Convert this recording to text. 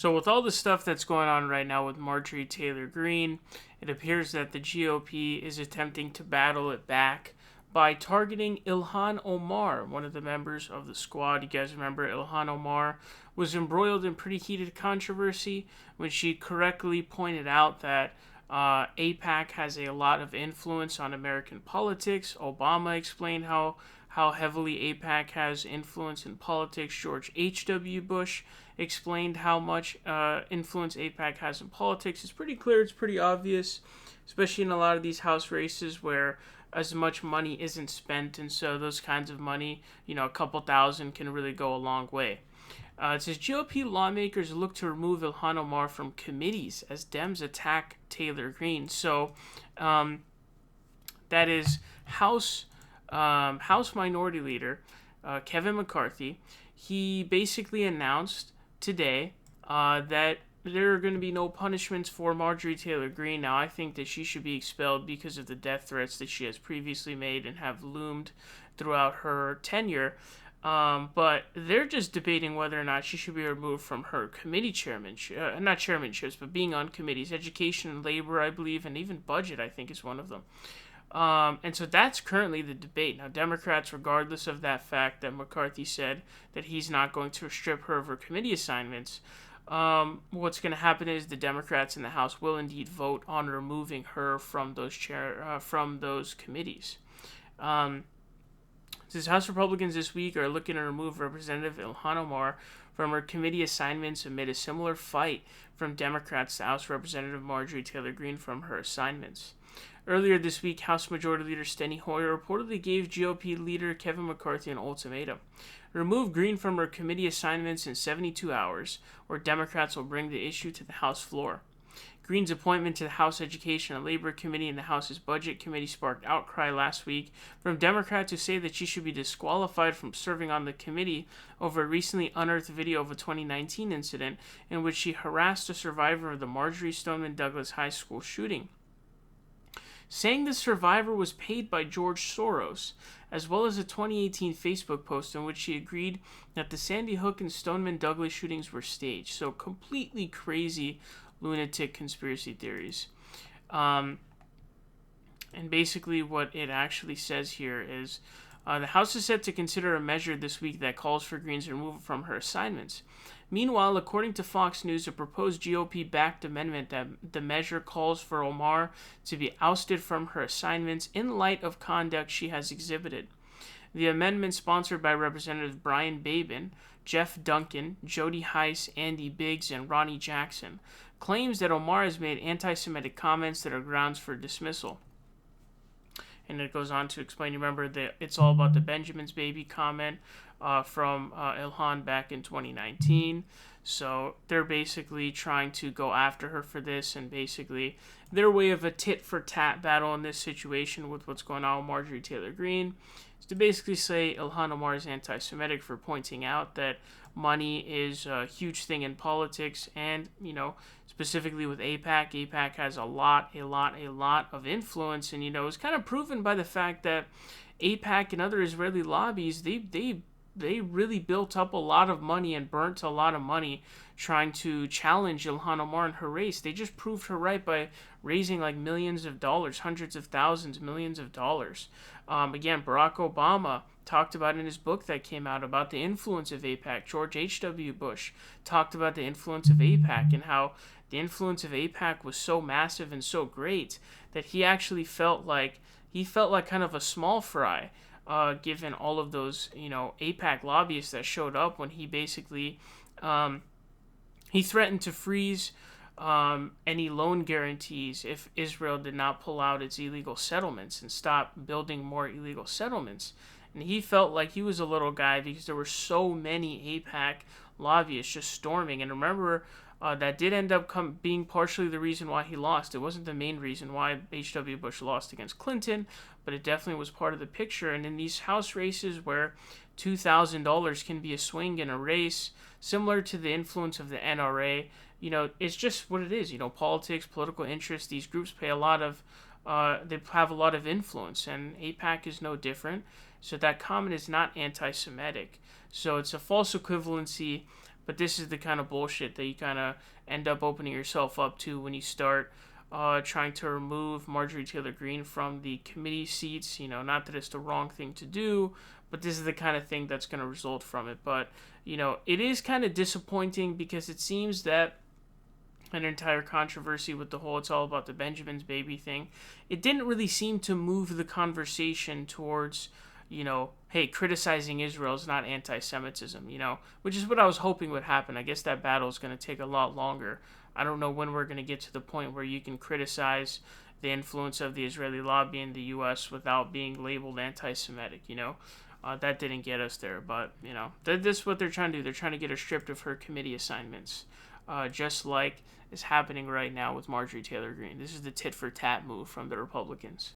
So with all the stuff that's going on right now with Marjorie Taylor Greene, it appears that the GOP is attempting to battle it back by targeting Ilhan Omar, one of the members of the squad. You guys remember Ilhan Omar was embroiled in pretty heated controversy when she correctly pointed out that AIPAC has a lot of influence on American politics. Obama explained how heavily AIPAC has influence in politics. George H.W. Bush explained how much influence AIPAC has in politics. It's pretty clear, it's pretty obvious, especially in a lot of these House races where as much money isn't spent, and so those kinds of money, a couple thousand can really go a long way. It says GOP lawmakers look to remove Ilhan Omar from committees as Dems attack Taylor Greene. So that is House Minority Leader Kevin McCarthy. He basically announced today that there are going to be no punishments for Marjorie Taylor Greene. Now, I think that she should be expelled because of the death threats that she has previously made and have loomed throughout her tenure. But they're just debating whether or not she should be removed from her committee chairmanship, not chairmanships, but being on committees, education and labor, I believe, and even budget, I think, is one of them. And so that's currently the debate. Now, Democrats, regardless of that fact that McCarthy said that he's not going to strip her of her committee assignments, what's going to happen is the Democrats in the House will indeed vote on removing her from those committees. Since House Republicans this week are looking to remove Representative Ilhan Omar from her committee assignments amid a similar fight from Democrats to House Representative Marjorie Taylor Greene from her assignments. Earlier this week, House Majority Leader Steny reportedly gave GOP Leader Kevin McCarthy an ultimatum. Remove Greene from her committee assignments in 72 hours, or Democrats will bring the issue to the House floor. Greene's appointment to the House Education and Labor Committee and the House's Budget Committee sparked outcry last week from Democrats who say that she should be disqualified from serving on the committee over a recently unearthed video of a 2019 incident in which she harassed a survivor of the Marjorie Stoneman Douglas High School shooting, saying the survivor was paid by George Soros, as well as a 2018 Facebook post in which she agreed that the Sandy Hook and Stoneman Douglas shootings were staged. So completely crazy, lunatic conspiracy theories. And basically what it actually says here is the House is set to consider a measure this week that calls for Greene's removal from her assignments. Meanwhile, according to Fox News, a proposed GOP-backed amendment that the measure calls for Omar to be ousted from her assignments in light of conduct she has exhibited. The amendment, sponsored by Representatives Brian Babin, Jeff Duncan, Jody Heiss, Andy Biggs, and Ronnie Jackson, claims that Omar has made anti-Semitic comments that are grounds for dismissal. And it goes on to explain, remember, that it's all about the Benjamin's baby comment from Ilhan back in 2019. So they're basically trying to go after her for this, and basically their way of a tit-for-tat battle in this situation with what's going on with Marjorie Taylor Greene is to basically say Ilhan Omar is anti-Semitic for pointing out that money is a huge thing in politics, and, specifically with AIPAC. AIPAC has a lot of influence, and, it's kind of proven by the fact that AIPAC and other Israeli lobbies, they really built up a lot of money and burnt a lot of money trying to challenge Ilhan Omar in her race. They just proved her right by raising like millions of dollars, hundreds of thousands, millions of dollars. Again, Barack Obama talked about in his book that came out about the influence of AIPAC. George H.W. Bush talked about the influence of AIPAC and how the influence of AIPAC was so massive and so great that he actually felt like kind of a small fry, given all of those, AIPAC lobbyists that showed up when he basically, he threatened to freeze any loan guarantees if Israel did not pull out its illegal settlements and stop building more illegal settlements. And he felt like he was a little guy because there were so many AIPAC lobbyists just storming. And remember, that did end up being partially the reason why he lost. It wasn't the main reason why H.W. Bush lost against Clinton, but it definitely was part of the picture. And in these House races where $2,000 can be a swing in a race, similar to the influence of the NRA, it's just what it is. Politics, political interest, these groups pay a lot of, they have a lot of influence, and AIPAC is no different. So that comment is not anti-Semitic. So it's a false equivalency But this is the kind of bullshit that you kind of end up opening yourself up to when you start trying to remove Marjorie Taylor Greene from the committee seats. Not that it's the wrong thing to do, but this is the kind of thing that's going to result from it. But, it is kind of disappointing because it seems that an entire controversy with the whole "it's all about the Benjamins baby" thing, it didn't really seem to move the conversation towards, hey, criticizing Israel is not anti-Semitism, which is what I was hoping would happen. I guess that battle is going to take a lot longer. I don't know when we're going to get to the point where you can criticize the influence of the Israeli lobby in the U.S. without being labeled anti-Semitic, that didn't get us there, but, this is what they're trying to do. They're trying to get her stripped of her committee assignments, just like is happening right now with Marjorie Taylor Greene. This is the tit-for-tat move from the Republicans.